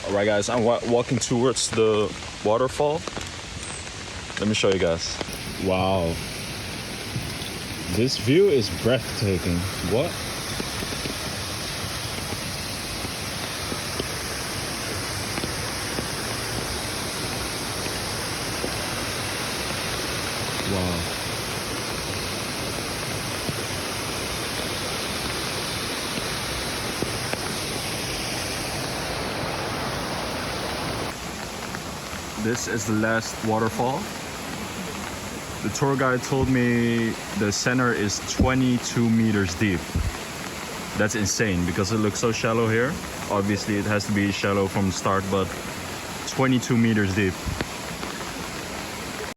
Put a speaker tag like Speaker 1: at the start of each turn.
Speaker 1: All right, guys, I'm walking towards the waterfall. Let me show you guys. Wow. This view is breathtaking. What? Wow. This is the last waterfall. The tour guide told me the center is 22 meters deep. That's insane because it looks so shallow here. Obviously it has to be shallow from the start, but 22 meters deep.